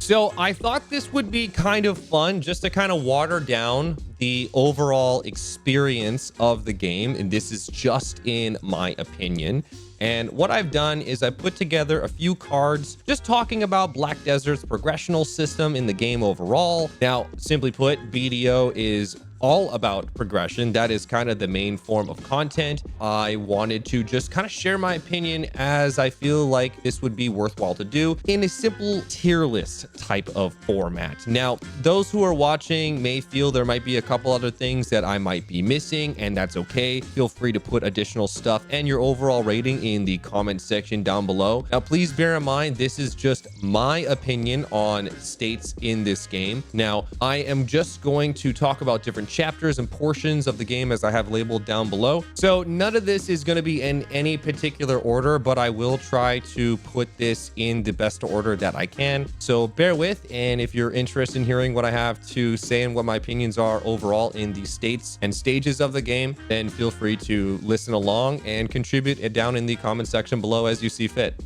So I thought this would be kind of fun just to kind of water down the overall experience of the game. And this is just in my opinion. And what I've done is I put together a few cards just talking about Black Desert's progressional system in the game overall. Now, simply put, BDO is all about progression. That is kind of the main form of content. I wanted to just kind of share my opinion as I feel like this would be worthwhile to do in a simple tier list type of format. Now, those who are watching may feel there might be a couple other things that I might be missing, and that's okay. Feel free to put additional stuff and your overall rating in the comment section down below. Now, please bear in mind, this is just my opinion on states in this game. Now, I am just going to talk about different chapters and portions of the game as I have labeled down below. So none of this is going to be in any particular order, but I will try to put this in the best order that I can. So bear with, and if you're interested in hearing what I have to say and what my opinions are overall in the states and stages of the game, then feel free to listen along and contribute it down in the comment section below as you see fit.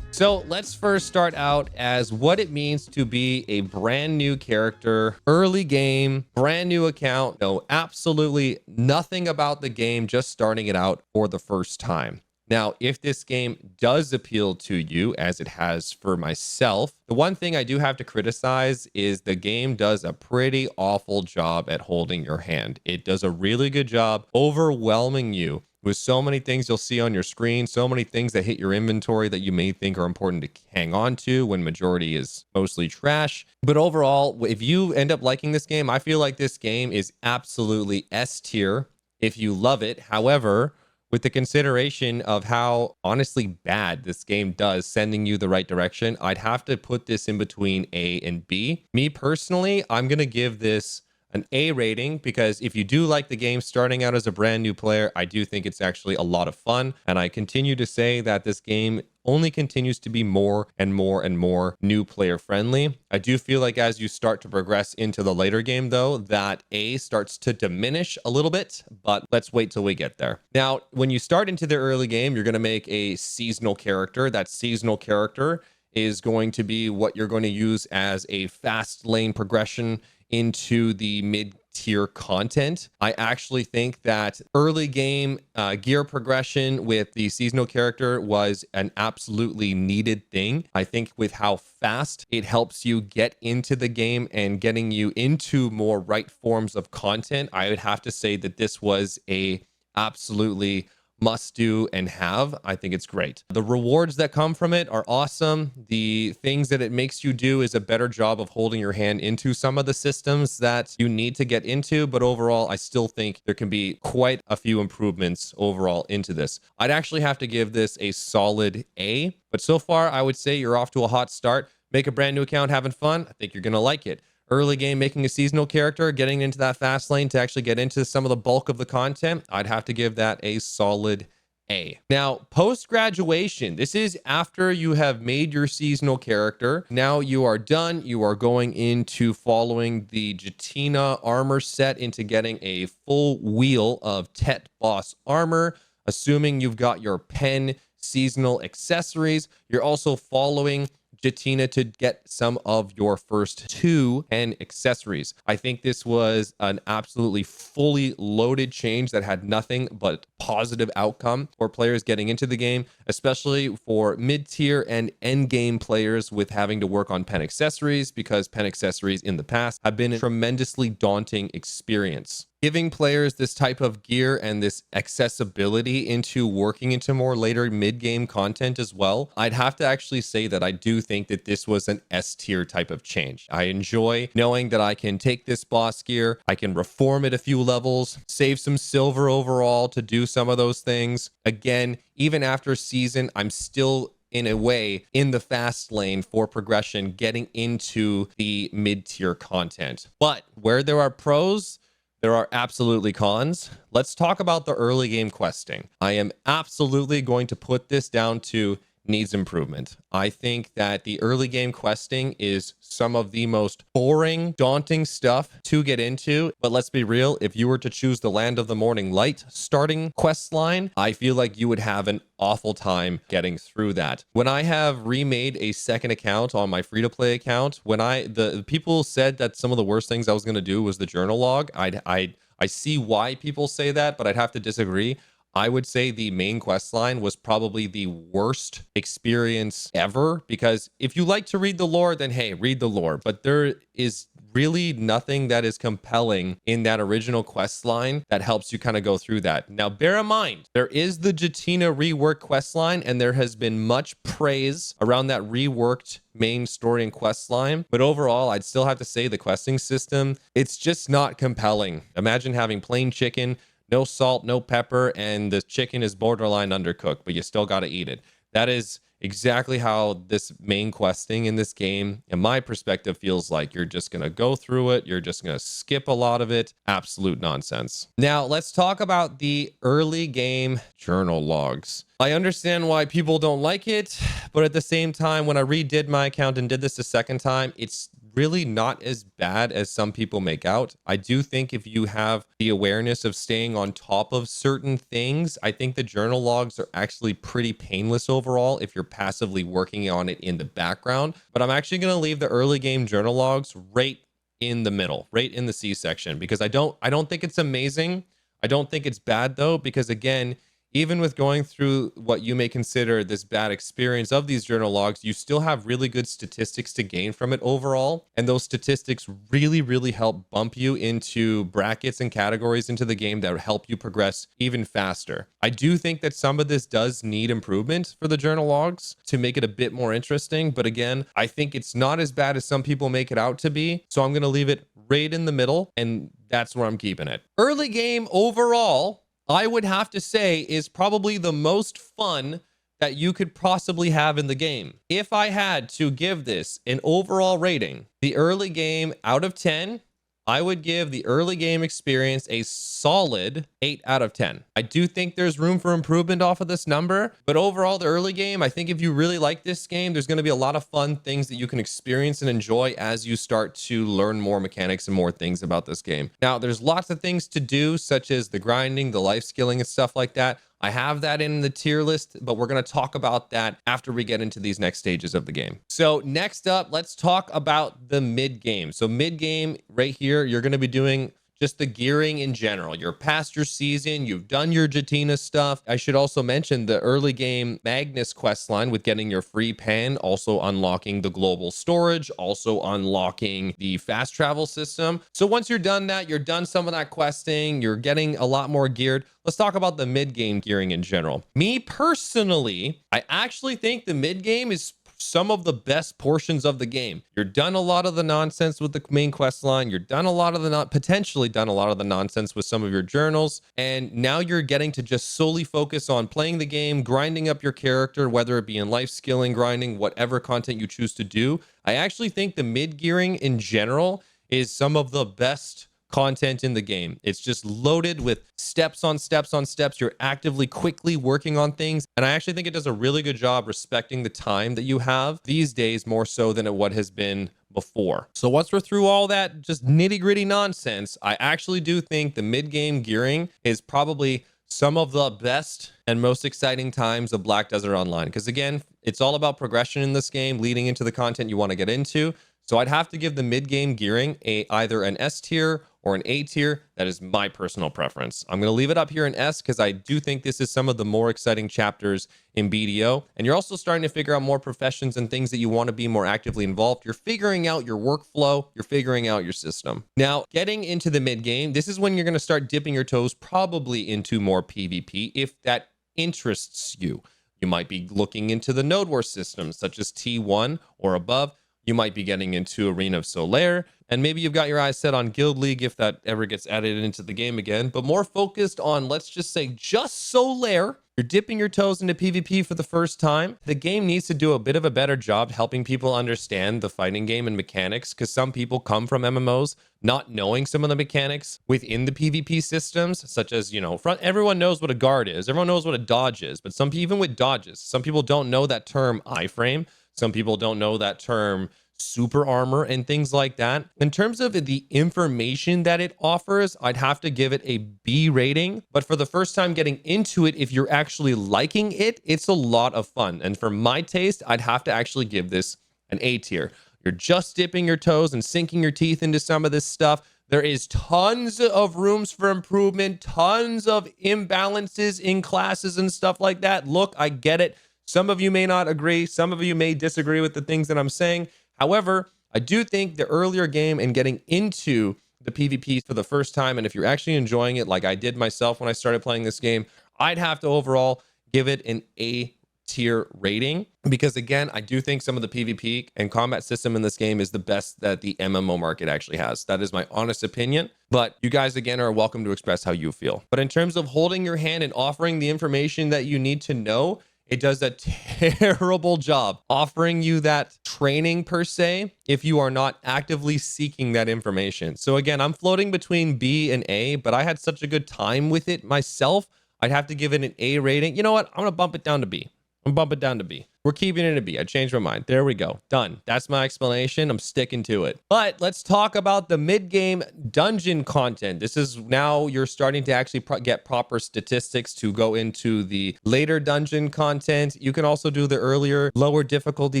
So let's first start out as what it means to be a brand new character, early game, brand new account, know absolutely nothing about the game, just starting it out for the first time. Now, if this game does appeal to you, as it has for myself, the one thing I do have to criticize is the game does a pretty awful job at holding your hand. It does a really good job overwhelming you with so many things you'll see on your screen, so many things that hit your inventory that you may think are important to hang on to when majority is mostly trash. But overall, if you end up liking this game, I feel like this game is absolutely S tier if you love it. However, with the consideration of how honestly bad this game does sending you the right direction, I'd have to put this in between A and B. Me personally, I'm going to give this an A rating because if you do like the game starting out as a brand new player, I do think it's actually a lot of fun. And I continue to say that this game only continues to be more and more and more new player friendly. I do feel like as you start to progress into the later game though, that A starts to diminish a little bit, but let's wait till we get there. Now, when you start into the early game, you're going to make a seasonal character. That seasonal character is going to be what you're going to use as a fast lane progression into the mid-tier content. I actually think that early game gear progression with the seasonal character was an absolutely needed thing. I think with how fast it helps you get into the game and getting you into more right forms of content, I would have to say that this was a absolutely must do and have. I think it's great. The rewards that come from it are awesome. The things that it makes you do is a better job of holding your hand into some of the systems that you need to get into. But overall, I still think there can be quite a few improvements overall into this. I'd actually have to give this a solid A, but so far I would say you're off to a hot start. Make a brand new account, having fun. I think you're going to like it. Early game, making a seasonal character, getting into that fast lane to actually get into some of the bulk of the content, I'd have to give that a solid A. Now, post-graduation, this is after you have made your seasonal character. Now you are done. You are going into following the Jatina armor set into getting a full wheel of Tet boss armor, assuming you've got your pen seasonal accessories. You're also following Jatina to get some of your first 2 pen accessories. I think this was an absolutely fully loaded change that had nothing but positive outcome for players getting into the game, especially for mid-tier and end game players with having to work on pen accessories, because pen accessories in the past have been a tremendously daunting experience. Giving players this type of gear and this accessibility into working into more later mid-game content as well, I'd have to actually say that I do think that this was an S tier type of change. I enjoy knowing that I can take this boss gear, I can reform it a few levels, save some silver overall to do some of those things. Again, even after season, I'm still in a way in the fast lane for progression, getting into the mid-tier content. But where there are pros, there are absolutely cons. Let's talk about the early game questing. I am absolutely going to put this down to needs improvement. I think that the early game questing is some of the most boring, daunting stuff to get into. But let's be real, if you were to choose the Land of the Morning Light starting quest line, I feel like you would have an awful time getting through that. When I have remade a second account on my free-to-play account, when the people said that some of the worst things I was going to do was the journal log, I see why people say that, but I'd have to disagree. I would say the main quest line was probably the worst experience ever, because if you like to read the lore, then hey, read the lore. But there is really nothing that is compelling in that original quest line that helps you kind of go through that. Now, bear in mind, there is the Jatina rework quest line, and there has been much praise around that reworked main story and quest line. But overall, I'd still have to say the questing system, it's just not compelling. Imagine having plain chicken, no salt, no pepper, and the chicken is borderline undercooked, but you still got to eat it. That is exactly how this main questing in this game, in my perspective, feels like. You're just going to go through it. You're just going to skip a lot of it. Absolute nonsense. Now, let's talk about the early game journal logs. I understand why people don't like it, but at the same time, when I redid my account and did this a second time, it's really not as bad as some people make out. I do think if you have the awareness of staying on top of certain things, I think the journal logs are actually pretty painless overall if you're passively working on it in the background. But I'm actually going to leave the early game journal logs right in the middle, right in the C section, because I don't think it's amazing. I don't think it's bad though, because again, even with going through what you may consider this bad experience of these journal logs, you still have really good statistics to gain from it overall. And those statistics really, really help bump you into brackets and categories into the game that help you progress even faster. I do think that some of this does need improvement for the journal logs to make it a bit more interesting. But again, I think it's not as bad as some people make it out to be. So I'm going to leave it right in the middle, and that's where I'm keeping it. Early game overall, I would have to say, is probably the most fun that you could possibly have in the game. If I had to give this an overall rating, the early game out of 10, I would give the early game experience a solid 8 out of 10. I do think there's room for improvement off of this number, but overall, the early game, I think if you really like this game, there's going to be a lot of fun things that you can experience and enjoy as you start to learn more mechanics and more things about this game. Now, there's lots of things to do, such as the grinding, the life skilling, and stuff like that. I have that in the tier list, but we're going to talk about that after we get into these next stages of the game. So next up, let's talk about the mid game. So mid game right here, you're going to be doing just the gearing in general. You're past your season, you've done your Jatina stuff. I should also mention the early game Magnus quest line with getting your free pen, also unlocking the global storage, also unlocking the fast travel system. So once you're done that, you're done some of that questing, you're getting a lot more geared. Let's talk about the mid game gearing in general. Me personally, I actually think the mid game is some of the best portions of the game. You're done a lot of the nonsense with the main quest line. You're done a lot of the potentially done a lot of the nonsense with some of your journals. And now you're getting to just solely focus on playing the game, grinding up your character, whether it be in life skilling, grinding, whatever content you choose to do. I actually think the mid gearing in general is some of the best content in the game. It's just loaded with steps on steps on steps. You're actively quickly working on things. And I actually think it does a really good job respecting the time that you have these days, more so than what has been before. So once we're through all that just nitty gritty nonsense, I actually do think the mid game gearing is probably some of the best and most exciting times of Black Desert Online. Because again, it's all about progression in this game, leading into the content you want to get into. So I'd have to give the mid-game gearing either an S tier or an A tier. That is my personal preference. I'm going to leave it up here in S because I do think this is some of the more exciting chapters in BDO. And you're also starting to figure out more professions and things that you want to be more actively involved. You're figuring out your workflow. You're figuring out your system. Now, getting into the mid-game, this is when you're going to start dipping your toes probably into more PvP if that interests you. You might be looking into the Node War systems such as T1 or above. You might be getting into Arena of Solaire, and maybe you've got your eyes set on Guild League if that ever gets added into the game again, but more focused on, let's just say, just Solaire. You're dipping your toes into PvP for the first time. The game needs to do a bit of a better job helping people understand the fighting game and mechanics, because some people come from MMOs not knowing some of the mechanics within the PvP systems, such as, everyone knows what a guard is. Everyone knows what a dodge is, but even with dodges, some people don't know that term iframe. Some people don't know that term super armor and things like that. In terms of the information that it offers, I'd have to give it a B rating. But for the first time getting into it, if you're actually liking it, it's a lot of fun. And for my taste, I'd have to actually give this an A tier. You're just dipping your toes and sinking your teeth into some of this stuff. There is tons of rooms for improvement, tons of imbalances in classes and stuff like that. Look, I get it. Some of you may not agree. Some of you may disagree with the things that I'm saying. However, I do think the earlier game and getting into the PvP for the first time, and if you're actually enjoying it like I did myself when I started playing this game, I'd have to overall give it an A tier rating, because again, I do think some of the PvP and combat system in this game is the best that the MMO market actually has. That is my honest opinion, but you guys again are welcome to express how you feel. But in terms of holding your hand and offering the information that you need to know, it does a terrible job offering you that training per se if you are not actively seeking that information. So again, I'm floating between B and A, but I had such a good time with it myself. I'd have to give it an A rating. You know what? I'm going to bump it down to B. I'm bumping it down to B. We're keeping it a B. I changed my mind. There we go. Done. That's my explanation. I'm sticking to it. But let's talk about the mid-game dungeon content. This is now you're starting to actually get proper statistics to go into the later dungeon content. You can also do the earlier, lower difficulty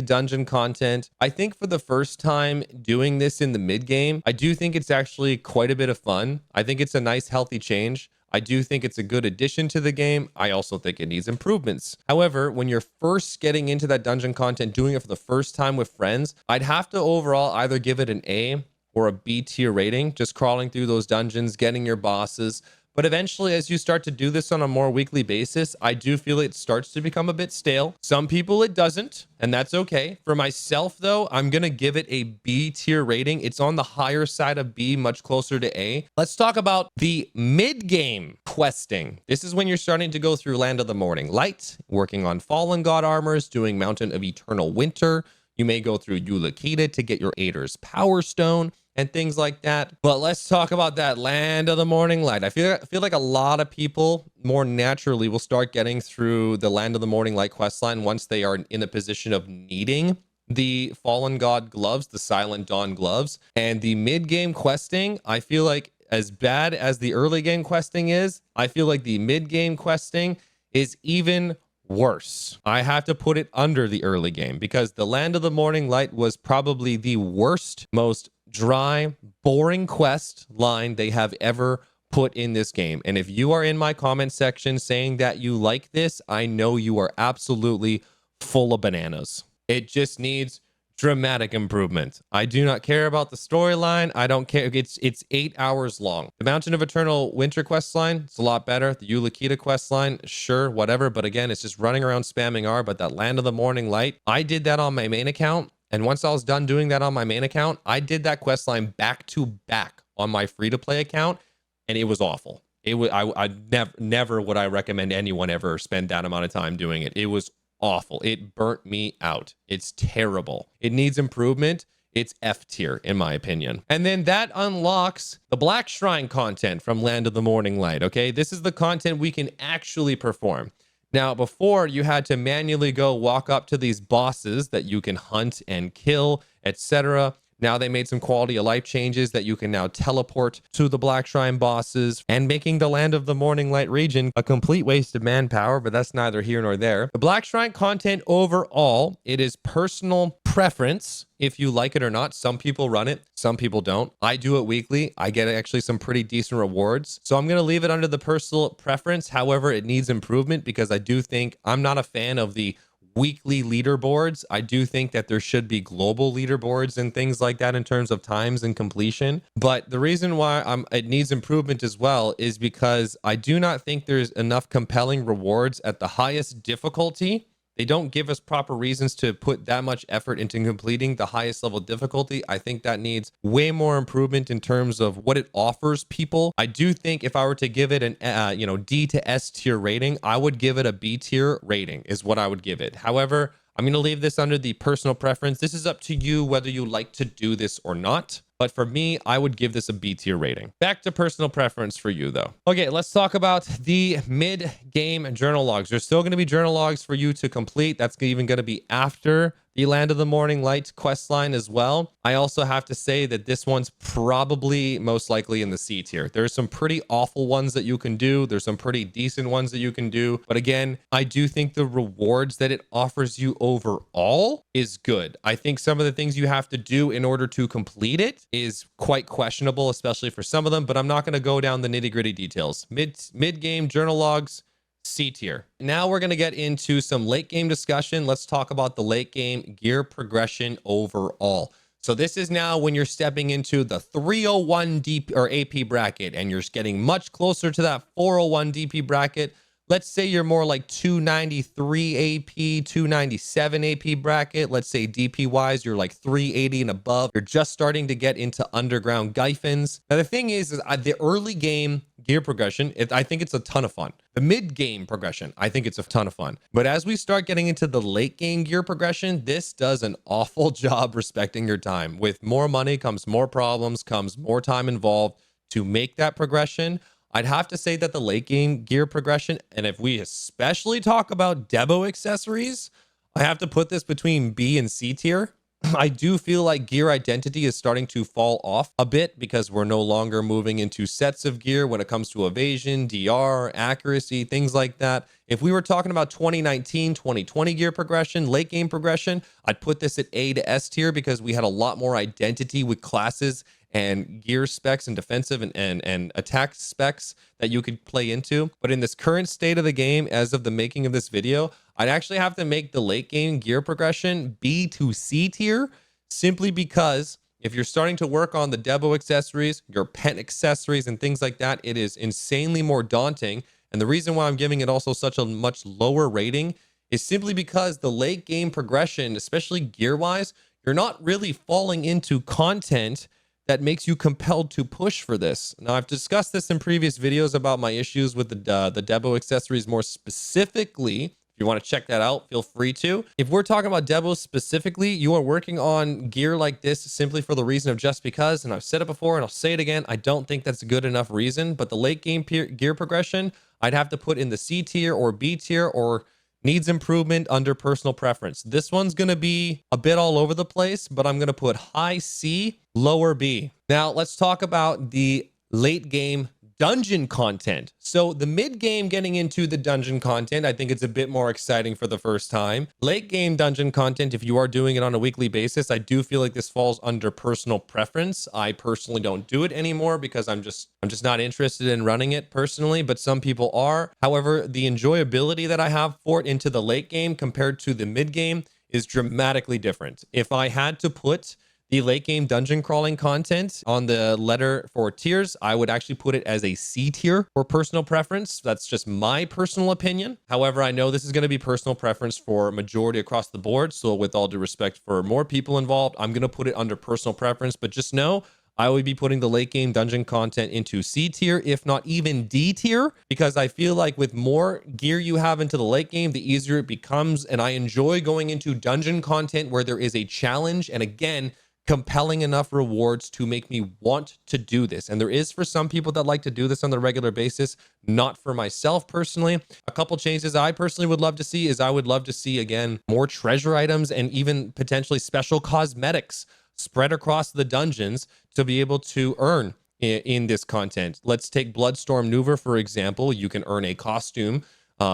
dungeon content. I think for the first time doing this in the mid-game, I do think it's actually quite a bit of fun. I think it's a nice, healthy change. I do think it's a good addition to the game. I also think it needs improvements. However, when you're first getting into that dungeon content, doing it for the first time with friends, I'd have to overall either give it an A or a B tier rating, just crawling through those dungeons, getting your bosses. But eventually, as you start to do this on a more weekly basis, I do feel it starts to become a bit stale. Some people it doesn't, and that's okay. For myself, though, I'm going to give it a B tier rating. It's on the higher side of B, much closer to A. Let's talk about the mid-game questing. This is when you're starting to go through Land of the Morning Light, working on Fallen God armors, doing Mountain of Eternal Winter. You may go through Yulakita to get your Ader's Power Stone and things like that. But let's talk about that Land of the Morning Light. I feel like a lot of people more naturally will start getting through the Land of the Morning Light questline once they are in a position of needing the Fallen God gloves, the Silent Dawn gloves. And the mid-game questing, I feel like as bad as the early game questing is, I feel like the mid-game questing is even worse. I have to put it under the early game because the Land of the Morning Light was probably the worst, most dry, boring quest line they have ever put in this game. And if you are in my comment section saying that you like this, I know you are absolutely full of bananas. It just needs dramatic improvement. I do not care about the storyline. I don't care. It's 8 hours long. The Mountain of Eternal Winter quest line, it's a lot better. The Yulakita quest line, sure, whatever. But again, it's just running around spamming R. But that Land of the Morning Light, I did that on my main account. And once I was done doing that on my main account, I did that quest line back to back on my free-to-play account, and it was awful. I never would I recommend anyone ever spend that amount of time doing it. It was awful. It burnt me out. It's terrible. It needs improvement. It's F tier, in my opinion. And then that unlocks the Black Shrine content from Land of the Morning Light, okay? This is the content we can actually perform. Now, before you had to manually go walk up to these bosses that you can hunt and kill, etc. Now they made some quality of life changes that you can now teleport to the Black Shrine bosses, and making the Land of the Morning Light region a complete waste of manpower, but that's neither here nor there. The Black Shrine content overall, it is personal preference if you like it or not. Some people run it, some people don't. I do it weekly. I get actually some pretty decent rewards. So I'm going to leave it under the personal preference. However, it needs improvement because I do think I'm not a fan of the weekly leaderboards. I do think that there should be global leaderboards and things like that in terms of times and completion. But the reason why it needs improvement as well is because I do not think there's enough compelling rewards at the highest difficulty they don't give us proper reasons to put that much effort into completing the highest level difficulty. I think that needs way more improvement in terms of what it offers people. I do think if I were to give it an D to S tier rating, I would give it a B tier rating is what I would give it. However, I'm going to leave this under the personal preference. This is up to you whether you like to do this or not. But for me, I would give this a B tier rating. Back to personal preference for you though. Okay, let's talk about the mid-game journal logs. There's still going to be journal logs for you to complete. That's even going to be after the Land of the Morning Light quest line as well. I also have to say that this one's probably most likely in the C tier. There's some pretty awful ones that you can do. There's some pretty decent ones that you can do. But again, I do think the rewards that it offers you overall is good. I think some of the things you have to do in order to complete it is quite questionable, especially for some of them, but I'm not going to go down the nitty-gritty details. Mid-game journal logs, C tier. Now we're going to get into some late game discussion. Let's talk about the late game gear progression overall. So this is now when you're stepping into the 301 DP or AP bracket and you're getting much closer to that 401 DP bracket. Let's say you're more like 293 AP, 297 AP bracket. Let's say DP wise, you're like 380 and above. You're just starting to get into underground Gyphins. Now, the thing is the early game gear progression, I think it's a ton of fun. The mid game progression, I think it's a ton of fun. But as we start getting into the late game gear progression, this does an awful job respecting your time. With more money comes more problems, comes more time involved to make that progression. I'd have to say that the late game gear progression, and if we especially talk about Debo accessories, I have to put this between B and C tier. I do feel like gear identity is starting to fall off a bit because we're no longer moving into sets of gear when it comes to evasion, DR, accuracy, things like that. If we were talking about 2019, 2020 gear progression, late game progression, I'd put this at A to S tier because we had a lot more identity with classes and gear specs and defensive and attack specs that you could play into. But in this current state of the game, as of the making of this video, I'd actually have to make the late game gear progression B to C tier, simply because if you're starting to work on the Debo accessories, your pet accessories and things like that, it is insanely more daunting. And the reason why I'm giving it also such a much lower rating is simply because the late game progression, especially gear wise, you're not really falling into content that makes you compelled to push for this. Now, I've discussed this in previous videos about my issues with the Debo accessories more specifically. If you want to check that out, feel free to. If we're talking about Debo specifically, you are working on gear like this simply for the reason of just because, and I've said it before and I'll say it again, I don't think that's a good enough reason, but the late game gear progression, I'd have to put in the C tier or B tier or needs improvement under personal preference. This one's going to be a bit all over the place, but I'm going to put high C, lower B. Now, let's talk about the late game dungeon content. So the mid game getting into the dungeon content, I think it's a bit more exciting for the first time. Late game dungeon content, if you are doing it on a weekly basis, I do feel like this falls under personal preference. I personally don't do it anymore because I'm just not interested in running it personally, but some people are. However, the enjoyability that I have for it into the late game compared to the mid game is dramatically different. If I had to put the late game dungeon crawling content on the letter for tiers, I would actually put it as a C tier for personal preference. That's just my personal opinion. However, I know this is going to be personal preference for majority across the board. So with all due respect for more people involved, I'm going to put it under personal preference, but just know I would be putting the late game dungeon content into C tier, if not even D tier, because I feel like with more gear you have into the late game, the easier it becomes. And I enjoy going into dungeon content where there is a challenge. And again, compelling enough rewards to make me want to do this. And there is for some people that like to do this on a regular basis, not for myself personally. A couple changes I personally would love to see is I would love to see, again, more treasure items and even potentially special cosmetics spread across the dungeons to be able to earn in this content. Let's take Bloodstorm Nuver, for example. You can earn a costume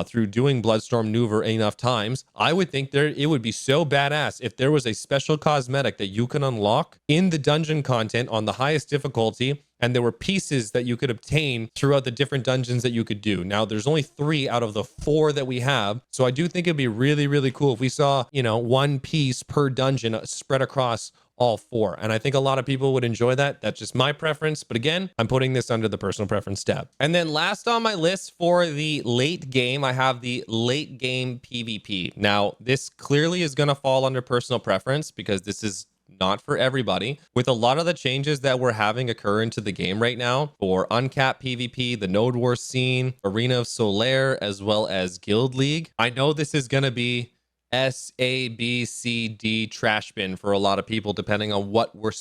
through doing Bloodstorm Nuver enough times. I would think it would be so badass if there was a special cosmetic that you can unlock in the dungeon content on the highest difficulty, and there were pieces that you could obtain throughout the different dungeons that you could do. Now, there's only 3 out of the 4 that we have, so I do think it'd be really, really cool if we saw, one piece per dungeon spread across all 4. And I think a lot of people would enjoy that. That's just my preference. But again, I'm putting this under the personal preference tab. And then last on my list for the late game, I have the late game PvP. Now, this clearly is going to fall under personal preference because this is not for everybody. With a lot of the changes that we're having occur into the game right now for uncapped PvP, the Node War scene, Arena of Solaire, as well as Guild League, I know this is going to be S, A, B, C, D trash bin for a lot of people, depending on what we're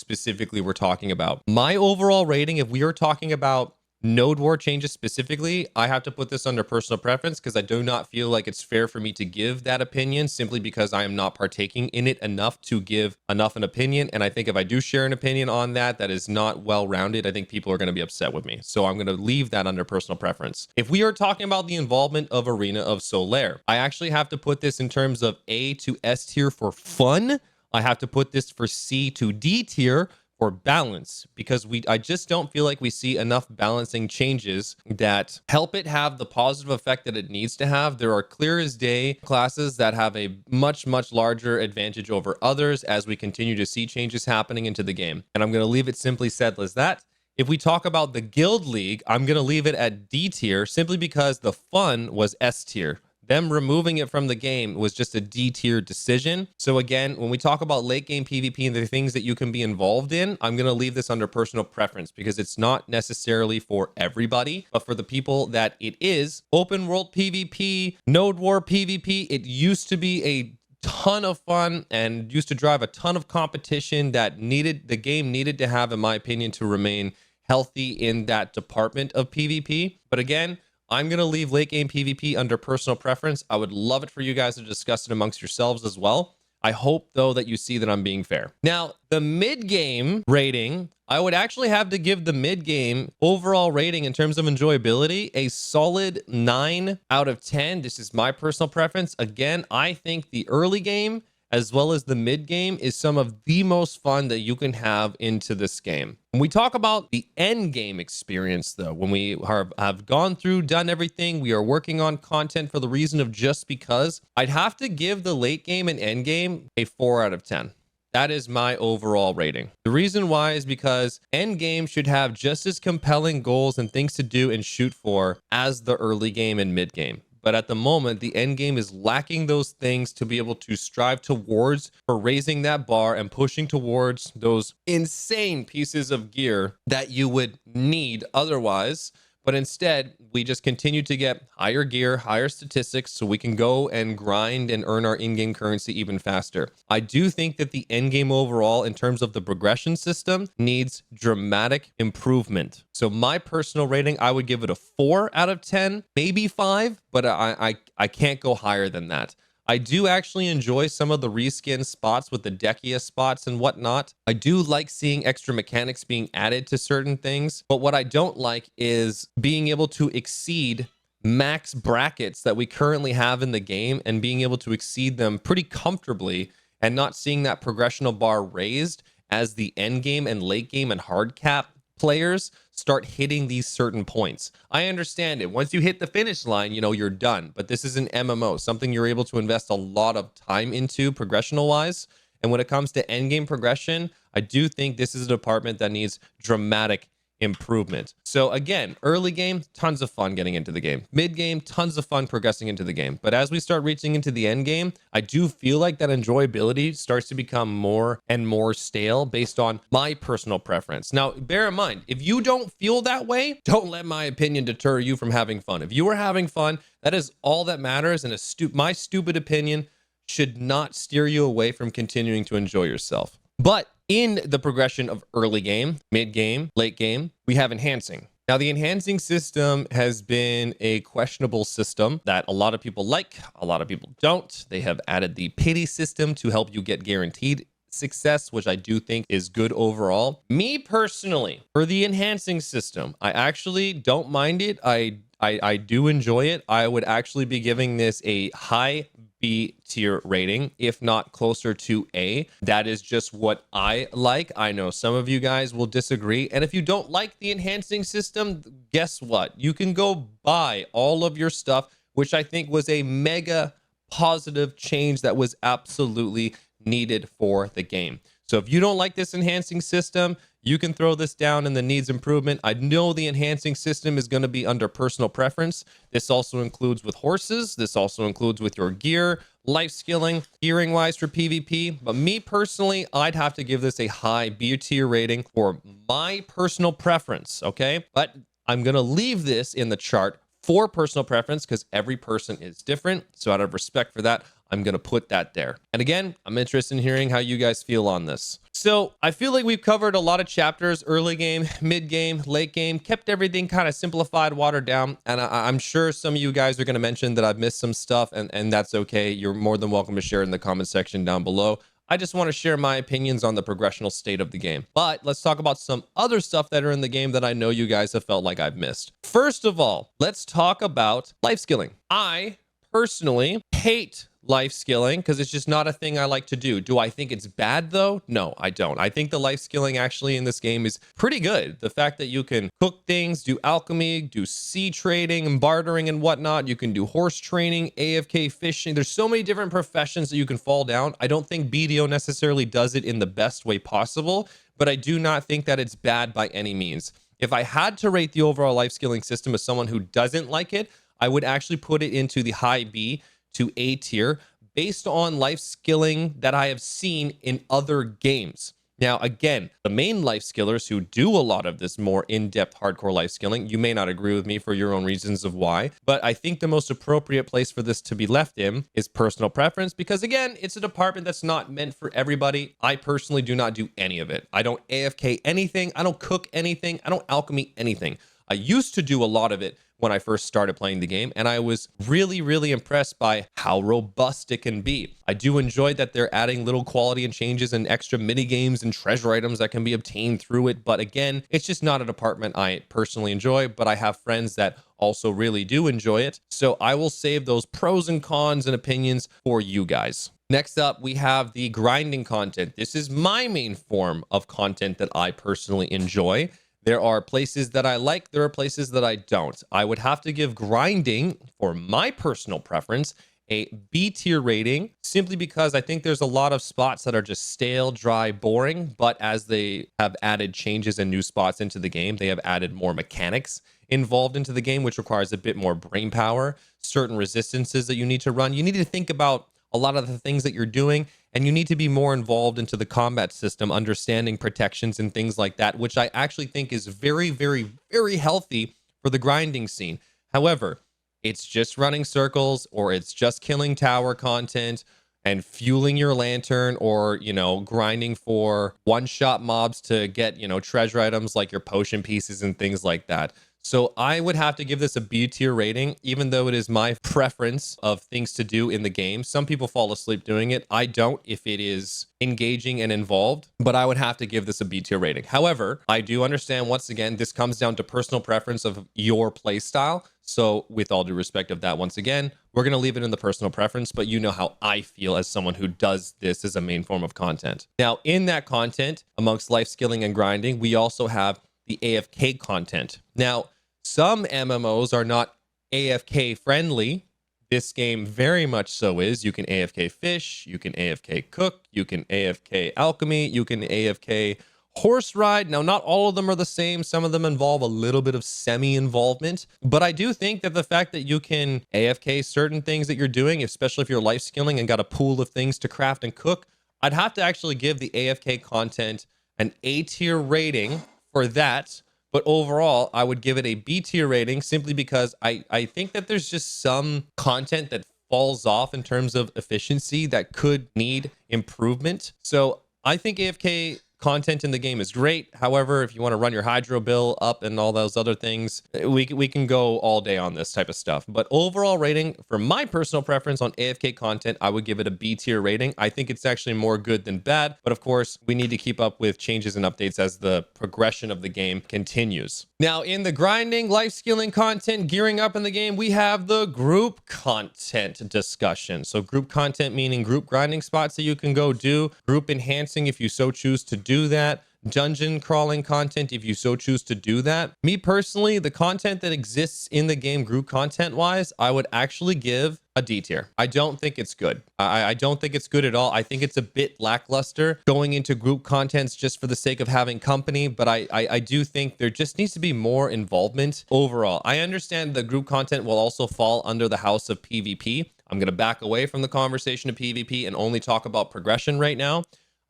talking about. My overall rating, if we are talking about Node War changes specifically, I have to put this under personal preference because I do not feel like it's fair for me to give that opinion simply because I am not partaking in it enough to give enough an opinion. And I think if I do share an opinion on that, that is not well-rounded, I think people are going to be upset with me. So I'm going to leave that under personal preference. If we are talking about the involvement of Arena of Solaire, I actually have to put this in terms of A to S tier for fun. I have to put this for C to D tier or balance, because I just don't feel like we see enough balancing changes that help it have the positive effect that it needs to have. There are clear as day classes that have a much larger advantage over others as we continue to see changes happening into the game. And I'm going to leave it simply said as that. If we talk about the Guild League, I'm going to leave it at D tier simply because the fun was S tier. Them removing it from the game was just a D tier decision. So again, when we talk about late game PvP and the things that you can be involved in, I'm going to leave this under personal preference because it's not necessarily for everybody, but for the people that it is. Open world PvP, Node War PvP, it used to be a ton of fun and used to drive a ton of competition that the game needed to have, in my opinion, to remain healthy in that department of PvP. But again, I'm going to leave late game PvP under personal preference. I would love it for you guys to discuss it amongst yourselves as well. I hope, though, that you see that I'm being fair. Now, the mid-game rating, I would actually have to give the mid-game overall rating in terms of enjoyability a solid 9 out of 10. This is my personal preference. Again, I think the early game as well as the mid game is some of the most fun that you can have into this game. When we talk about the end game experience, though, when we have gone through, done everything, we are working on content for the reason of just because, I'd have to give the late game and end game a 4 out of 10. That is my overall rating. The reason why is because end game should have just as compelling goals and things to do and shoot for as the early game and mid game. But at the moment, the end game is lacking those things to be able to strive towards for raising that bar and pushing towards those insane pieces of gear that you would need otherwise. But instead, we just continue to get higher gear, higher statistics, so we can go and grind and earn our in-game currency even faster. I do think that the end game overall, in terms of the progression system, needs dramatic improvement. So my personal rating, I would give it a 4 out of 10, maybe 5, but I can't go higher than that. I do actually enjoy some of the reskin spots with the Dekia spots and whatnot. I do like seeing extra mechanics being added to certain things, but what I don't like is being able to exceed max brackets that we currently have in the game and being able to exceed them pretty comfortably and not seeing that progressional bar raised as the end game and late game and hard cap players start hitting these certain points. I understand it. Once you hit the finish line, you know, you're done. But this is an MMO, something you're able to invest a lot of time into progressional wise. And when it comes to end game progression, I do think this is a department that needs dramatic improvement. So again, early game, tons of fun getting into the game. Mid game, tons of fun progressing into the game. But as we start reaching into the end game, I do feel like that enjoyability starts to become more and more stale based on my personal preference. Now, bear in mind, if you don't feel that way, don't let my opinion deter you from having fun. If you are having fun, that is all that matters. And my stupid opinion should not steer you away from continuing to enjoy yourself. But in the progression of early game, mid game, late game, we have enhancing. Now, the enhancing system has been a questionable system that a lot of people like, a lot of people don't. They have added the pity system to help you get guaranteed success, which I do think is good overall. Me personally, for the enhancing system, I actually don't mind it. I do enjoy it. I would actually be giving this a high B tier rating, if not closer to A. That is just what I like. I know some of you guys will disagree. And if you don't like the enhancing system, guess what? You can go buy all of your stuff, which I think was a mega positive change that was absolutely needed for the game. So if you don't like this enhancing system, you can throw this down in the needs improvement. I know the enhancing system is going to be under personal preference. This also includes with horses. This also includes with your gear, life skilling, gearing wise for PvP. But me personally, I'd have to give this a high B tier rating for my personal preference. Okay. But I'm going to leave this in the chart for personal preference because every person is different. So out of respect for that, I'm going to put that there. And again, I'm interested in hearing how you guys feel on this. So I feel like we've covered a lot of chapters, early game, mid game, late game, kept everything kind of simplified, watered down. And I'm sure some of you guys are going to mention that I've missed some stuff, and that's okay. You're more than welcome to share in the comment section down below. I just want to share my opinions on the progressional state of the game. But let's talk about some other stuff that are in the game that I know you guys have felt like I've missed. First of all, let's talk about life skilling. I personally hate life skilling because it's just not a thing I like to do. Do I think it's bad though? No, I don't. I think the life skilling actually in this game is pretty good. The fact that you can cook things, do alchemy, do sea trading and bartering and whatnot. You can do horse training, AFK fishing. There's so many different professions that you can fall down. I don't think BDO necessarily does it in the best way possible, but I do not think that it's bad by any means. If I had to rate the overall life skilling system as someone who doesn't like it, I would actually put it into the high B to A tier based on life skilling that I have seen in other games. Now, again, the main life skillers who do a lot of this more in-depth hardcore life skilling, you may not agree with me for your own reasons of why, but I think the most appropriate place for this to be left in is personal preference because, again, it's a department that's not meant for everybody. I personally do not do any of it. I don't AFK anything. I don't cook anything. I don't alchemy anything. I used to do a lot of it when I first started playing the game, and I was really, really impressed by how robust it can be. I do enjoy that they're adding little quality and changes and extra mini games and treasure items that can be obtained through it. But again, it's just not a department I personally enjoy, but I have friends that also really do enjoy it. So I will save those pros and cons and opinions for you guys. Next up, we have the grinding content. This is my main form of content that I personally enjoy. There are places that I like, there are places that I don't. I would have to give grinding, for my personal preference, a B tier rating, simply because I think there's a lot of spots that are just stale, dry, boring, but as they have added changes and new spots into the game, they have added more mechanics involved into the game, which requires a bit more brain power, certain resistances that you need to run. You need to think about a lot of the things that you're doing, and you need to be more involved into the combat system, understanding protections and things like that, which I actually think is very, very, very healthy for the grinding scene. However, it's just running circles, or it's just killing tower content and fueling your lantern, or, you know, grinding for one-shot mobs to get, you know, treasure items like your potion pieces and things like that. So I would have to give this a B tier rating, even though it is my preference of things to do in the game. Some people fall asleep doing it. I don't if it is engaging and involved, but I would have to give this a B tier rating. However, I do understand, once again, this comes down to personal preference of your play style. So with all due respect of that, once again, we're going to leave it in the personal preference, but you know how I feel as someone who does this as a main form of content. Now, in that content, amongst life skilling and grinding, we also have the AFK content. Now, some MMOs are not AFK friendly. This game very much so is. You can AFK fish, you can AFK cook, you can AFK alchemy, you can AFK horse ride. Now, not all of them are the same. Some of them involve a little bit of semi-involvement, but I do think that the fact that you can AFK certain things that you're doing, especially if you're life skilling and got a pool of things to craft and cook, I'd have to actually give the AFK content an A tier rating for that. But overall, I would give it a B tier rating simply because I think that there's just some content that falls off in terms of efficiency that could need improvement. So I think AFK content in the game is great. However, if you want to run your hydro bill up and all those other things, we can go all day on this type of stuff. But overall rating, for my personal preference on AFK content, I would give it a B tier rating. I think it's actually more good than bad. But of course, we need to keep up with changes and updates as the progression of the game continues. Now, in the grinding, life skilling content, gearing up in the game, we have the group content discussion. So group content meaning group grinding spots that you can go do, group enhancing if you so choose to do that, dungeon crawling content if you so choose to do that. Me personally, the content that exists in the game group content wise, I would actually give a D tier. I don't think it's good. I don't think it's good at all. I think it's a bit lackluster going into group contents just for the sake of having company, but I do think there just needs to be more involvement overall. I understand the group content will also fall under the house of PvP. I'm going to back away from the conversation of PvP and only talk about progression right now.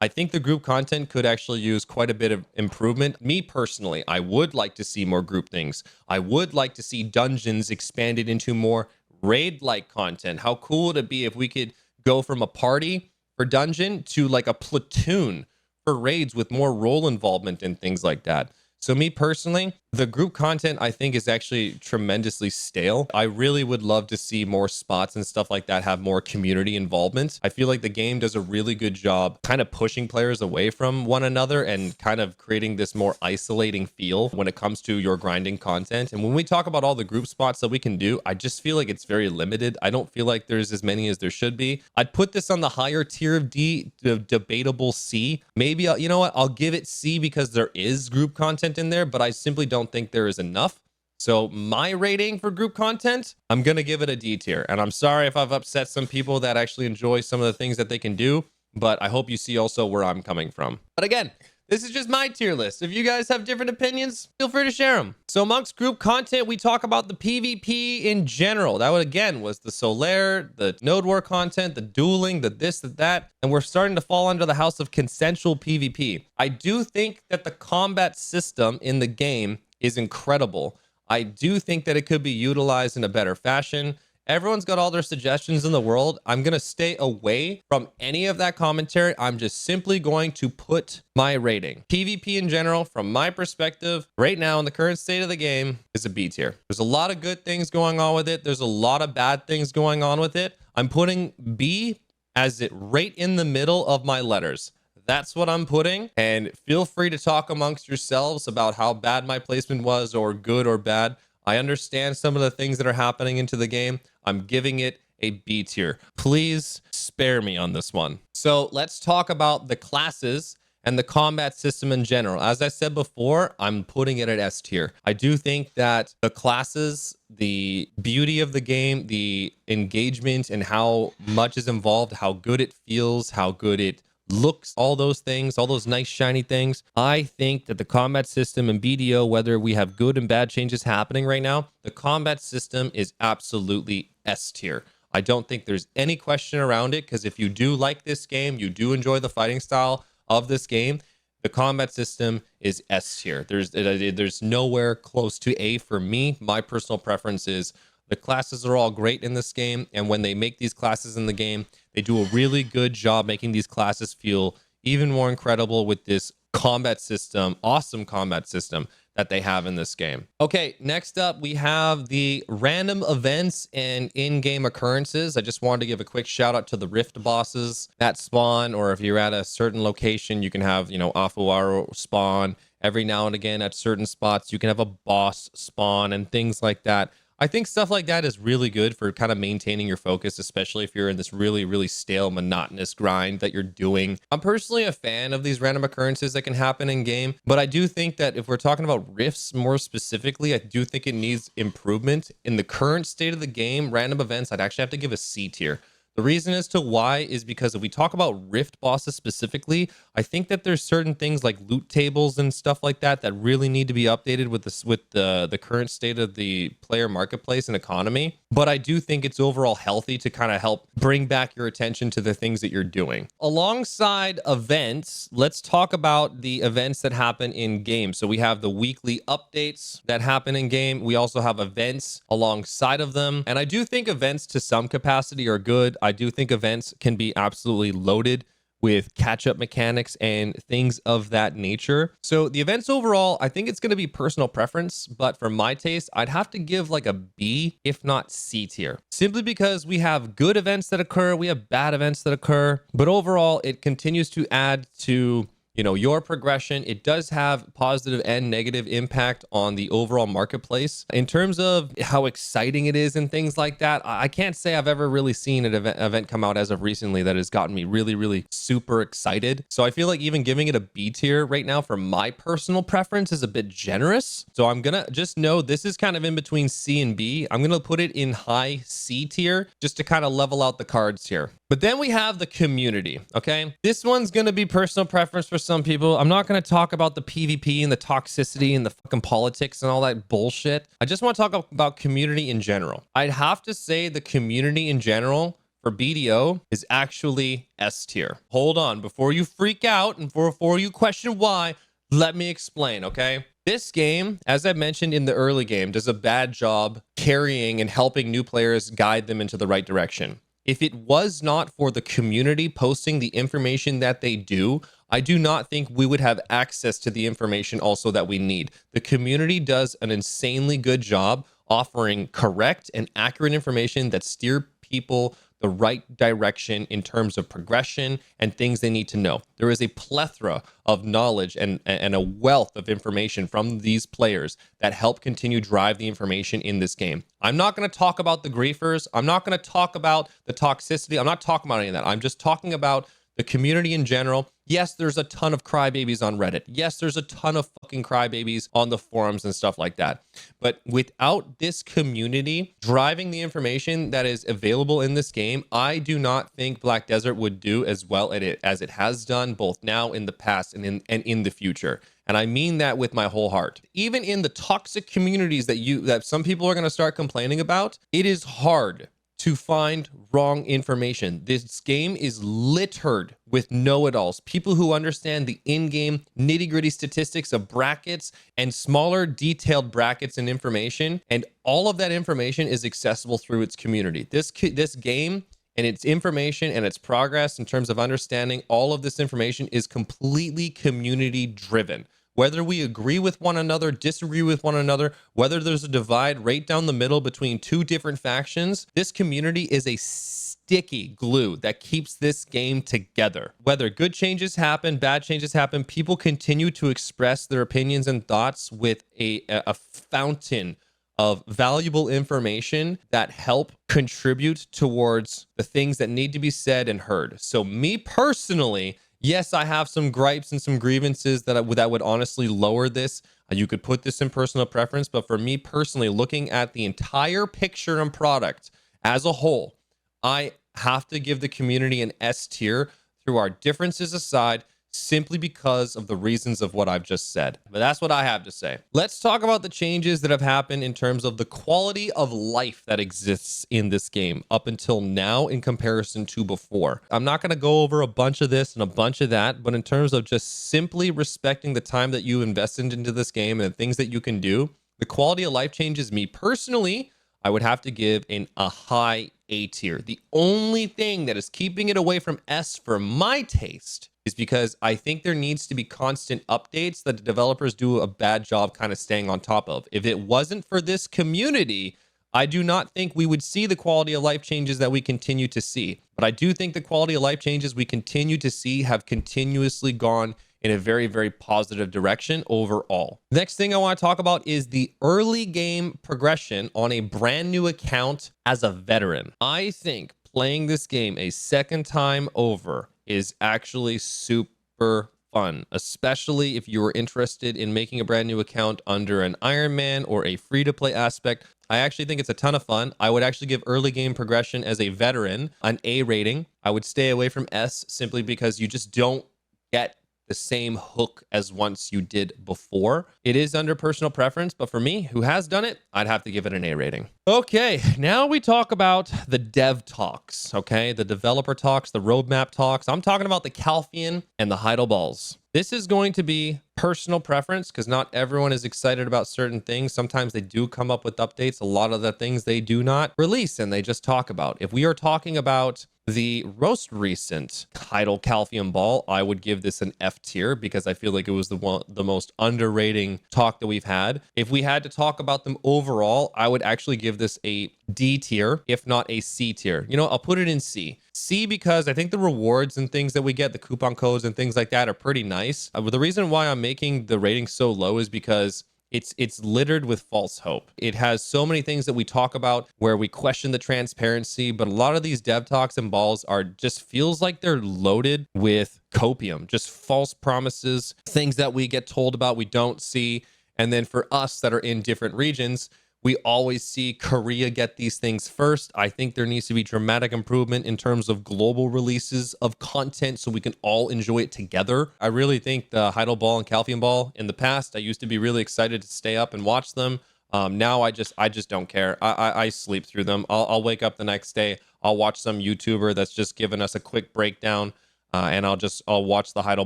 I think the group content could actually use quite a bit of improvement. Me personally, I would like to see more group things. I would like to see dungeons expanded into more raid-like content. How cool would it be if we could go from a party for dungeon to like a platoon for raids with more role involvement and things like that? So me personally, the group content I think is actually tremendously stale. I really would love to see more spots and stuff like that have more community involvement. I feel like the game does a really good job kind of pushing players away from one another and kind of creating this more isolating feel when it comes to your grinding content. And when we talk about all the group spots that we can do, I just feel like it's very limited. I don't feel like there's as many as there should be. I'd put this on the higher tier of D, the debatable C. Maybe, you know what, I'll give it C because there is group content in there, but I simply don't think there is enough. So my rating for group content, I'm going to give it a D tier. And I'm sorry if I've upset some people that actually enjoy some of the things that they can do, but I hope you see also where I'm coming from. But again, this is just my tier list. If you guys have different opinions, feel free to share them. So amongst group content, we talk about the PvP in general. That would, again, was the Solaire, the Node War content, the dueling, the this, the that. And we're starting to fall under the house of consensual PvP. I do think that the combat system in the game is incredible. I do think that it could be utilized in a better fashion. Everyone's got all their suggestions in the world. I'm going to stay away from any of that commentary. I'm just simply going to put my rating. PvP in general, from my perspective, right now in the current state of the game, is a B tier. There's a lot of good things going on with it. There's a lot of bad things going on with it. I'm putting B as it right in the middle of my letters. That's what I'm putting. And feel free to talk amongst yourselves about how bad my placement was or good or bad. I understand some of the things that are happening into the game. I'm giving it a B tier. Please spare me on this one. So let's talk about the classes and the combat system in general. As I said before, I'm putting it at S tier. I do think that the classes, the beauty of the game, the engagement and how much is involved, how good it feels, how good it looks, all those things, all those nice shiny things. I think that the combat system in BDO, whether we have good and bad changes happening right now, the combat system is absolutely S tier. I don't think there's any question around it, because if you do like this game, you do enjoy the fighting style of this game, the combat system is S tier. There's nowhere close to A for me. My personal preference is the classes are all great in this game, and when they make these classes in the game, they do a really good job making these classes feel even more incredible with this combat system, awesome combat system that they have in this game. Okay, next up, we have the random events and in-game occurrences. I just wanted to give a quick shout out to the Rift bosses that spawn, or if you're at a certain location, you can have, you know, Afuaro spawn. Every now and again at certain spots, you can have a boss spawn and things like that. I think stuff like that is really good for kind of maintaining your focus, especially if you're in this really, really stale, monotonous grind that you're doing. I'm personally a fan of these random occurrences that can happen in game, but I do think that if we're talking about rifts more specifically, I do think it needs improvement. In the current state of the game, random events, I'd actually have to give a C tier. The reason as to why is because if we talk about Rift bosses specifically, I think that there's certain things like loot tables and stuff like that that really need to be updated with the current state of the player marketplace and economy. But I do think it's overall healthy to kind of help bring back your attention to the things that you're doing. Alongside events, let's talk about the events that happen in game. So we have the weekly updates that happen in game. We also have events alongside of them. And I do think events to some capacity are good. I do think events can be absolutely loaded with catch-up mechanics and things of that nature. So the events overall, I think it's going to be personal preference, but for my taste, I'd have to give like a B, if not C tier, simply because we have good events that occur, we have bad events that occur, but overall, it continues to add to your progression. It does have positive and negative impact on the overall marketplace. In terms of how exciting it is and things like that, I can't say I've ever really seen an event come out as of recently that has gotten me really, really super excited. So I feel like even giving it a B tier right now for my personal preference is a bit generous. So I'm gonna just know this is kind of in between C and B. I'm gonna put it in high C tier just to kind of level out the cards here. But then we have the community, okay? This one's gonna be personal preference for some people. I'm not gonna talk about the PvP and the toxicity and the fucking politics and all that bullshit. I just wanna talk about community in general. I'd have to say the community in general for BDO is actually S tier. Hold on, before you freak out and before you question why, let me explain, okay? This game, as I mentioned in the early game, does a bad job carrying and helping new players guide them into the right direction. If it was not for the community posting the information that they do, I do not think we would have access to the information also that we need. The community does an insanely good job offering correct and accurate information that steer people the right direction in terms of progression and things they need to know. There is a plethora of knowledge and a wealth of information from these players that help continue drive the information in this game. I'm not going to talk about the griefers. I'm not going to talk about the toxicity. I'm not talking about any of that. I'm just talking about the community in general. Yes, there's a ton of crybabies on Reddit. Yes, there's a ton of fucking crybabies on the forums and stuff like that. But without this community driving the information that is available in this game, I do not think Black Desert would do as well at it as it has done both now, in the past, and in the future. And I mean that with my whole heart. Even in the toxic communities that some people are going to start complaining about, it is hard to find wrong information. This game is littered with know-it-alls, people who understand the in-game nitty-gritty statistics of brackets and smaller detailed brackets and information, and all of that information is accessible through its community. This game and its information and its progress in terms of understanding all of this information is completely community driven. Whether we agree with one another, disagree with one another, whether there's a divide right down the middle between two different factions, this community is a sticky glue that keeps this game together. Whether good changes happen, bad changes happen, people continue to express their opinions and thoughts with a fountain of valuable information that help contribute towards the things that need to be said and heard. So me personally, yes, I have some gripes and some grievances that would honestly lower this. You could put this in personal preference, but for me personally, looking at the entire picture and product as a whole, I have to give the community an S tier through our differences aside, simply because of the reasons of what I've just said. But that's what I have to say. Let's talk about the changes that have happened in terms of the quality of life that exists in this game up until now in comparison to before. I'm not going to go over a bunch of this and a bunch of that, but in terms of just simply respecting the time that you invested into this game and the things that you can do, the quality of life changes, me personally, I would have to give in a high A tier. The only thing that is keeping it away from S for my taste is because I think there needs to be constant updates that the developers do a bad job kind of staying on top of. If it wasn't for this community, I do not think we would see the quality of life changes that we continue to see. But I do think the quality of life changes we continue to see have continuously gone in a very, very positive direction overall. Next thing I want to talk about is the early game progression on a brand new account as a veteran. I think playing this game a second time over is actually super fun, especially if you are interested in making a brand new account under an Iron Man or a free-to-play aspect. I actually think it's a ton of fun. I would actually give early game progression as a veteran an A rating. I would stay away from S simply because you just don't get the same hook as once you did before. It is under personal preference, but for me, who has done it, I'd have to give it an A rating. Okay, now we talk about the dev talks, okay? The developer talks, the roadmap talks. I'm talking about the Calphian and the Heidel balls. This is going to be personal preference because not everyone is excited about certain things. Sometimes they do come up with updates. A lot of the things they do not release and they just talk about. If we are talking about The most recent Tidal Calcium Ball, I would give this an F tier because I feel like it was the most underrating talk that we've had. If we had to talk about them overall, I would actually give this a D tier, if not a C tier. You know, I'll put it in C. C because I think the rewards and things that we get, the coupon codes and things like that are pretty nice. The reason why I'm making the rating so low is because it's littered with false hope. It has so many things that we talk about where we question the transparency, but a lot of these dev talks and balls are just feels like they're loaded with copium, just false promises, things that we get told about we don't see. And then for us that are in different regions, we always see Korea get these things first. I think there needs to be dramatic improvement in terms of global releases of content so we can all enjoy it together. I really think the Heidel Ball and Calcium Ball in the past, I used to be really excited to stay up and watch them. Now I just don't care. I sleep through them. I'll wake up the next day. I'll watch some YouTuber that's just given us a quick breakdown, and I'll watch the Heidel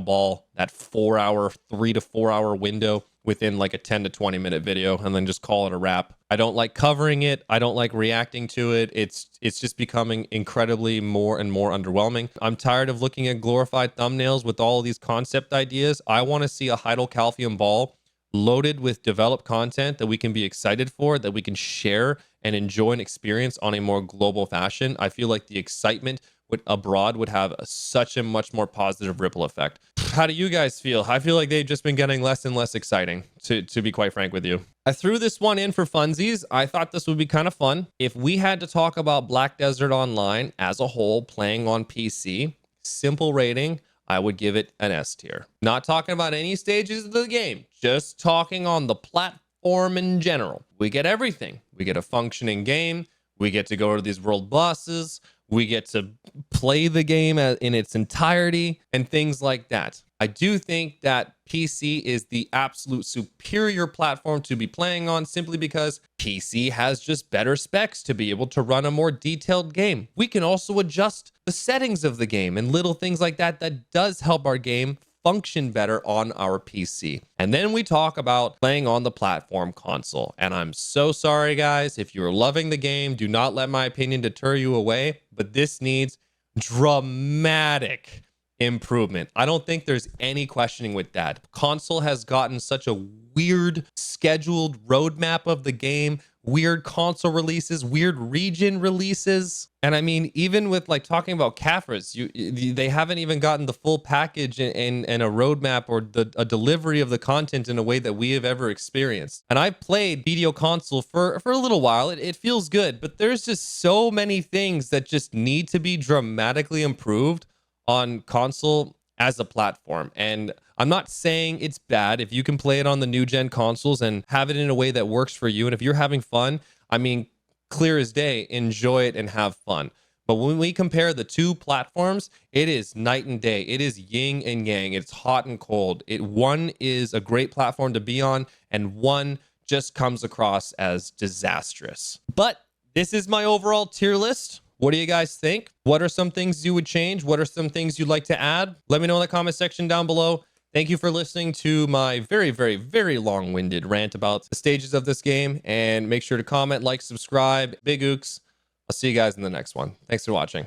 Ball, that 3 to 4 hour window within like a 10 to 20 minute video, and then just call it a wrap. I don't like covering it. I don't like reacting to it. It's just becoming incredibly more and more underwhelming. I'm tired of looking at glorified thumbnails with all of these concept ideas. I want to see a Heidel Calcium Ball loaded with developed content that we can be excited for, that we can share and enjoy and experience on a more global fashion. I feel like the excitement abroad would have such a much more positive ripple effect. How do you guys feel? I feel like they've just been getting less and less exciting, to be quite frank with you. I threw this one in for funsies. I thought this would be kind of fun. If we had to talk about Black Desert Online as a whole, playing on PC, simple rating, I would give it an S tier. Not talking about any stages of the game, just talking on the platform in general. We get everything. We get a functioning game. We get to go to these world bosses. We get to play the game in its entirety and things like that. I do think that PC is the absolute superior platform to be playing on simply because PC has just better specs to be able to run a more detailed game. We can also adjust the settings of the game and little things like that that does help our game function better on our PC. And then we talk about playing on the platform console. And I'm so sorry, guys. If you're loving the game, do not let my opinion deter you away. But this needs dramatic improvement. I don't think there's any questioning with that. Console has gotten such a weird scheduled roadmap of the game, weird console releases, weird region releases. And I mean, even with like talking about CAFRAs, they haven't even gotten the full package and a roadmap or a delivery of the content in a way that we have ever experienced. And I've played video console for a little while. It feels good, but there's just so many things that just need to be dramatically improved on console as a platform. And I'm not saying it's bad if you can play it on the new gen consoles and have it in a way that works for you. And if you're having fun, I mean, clear as day, enjoy it and have fun. But when we compare the two platforms, it is night and day. It is yin and yang. It's hot and cold. One is a great platform to be on, and one just comes across as disastrous. But this is my overall tier list. What do you guys think? What are some things you would change? What are some things you'd like to add? Let me know in the comment section down below. Thank you for listening to my very, very, very long-winded rant about the stages of this game. And make sure to comment, like, subscribe. Big ooks. I'll see you guys in the next one. Thanks for watching.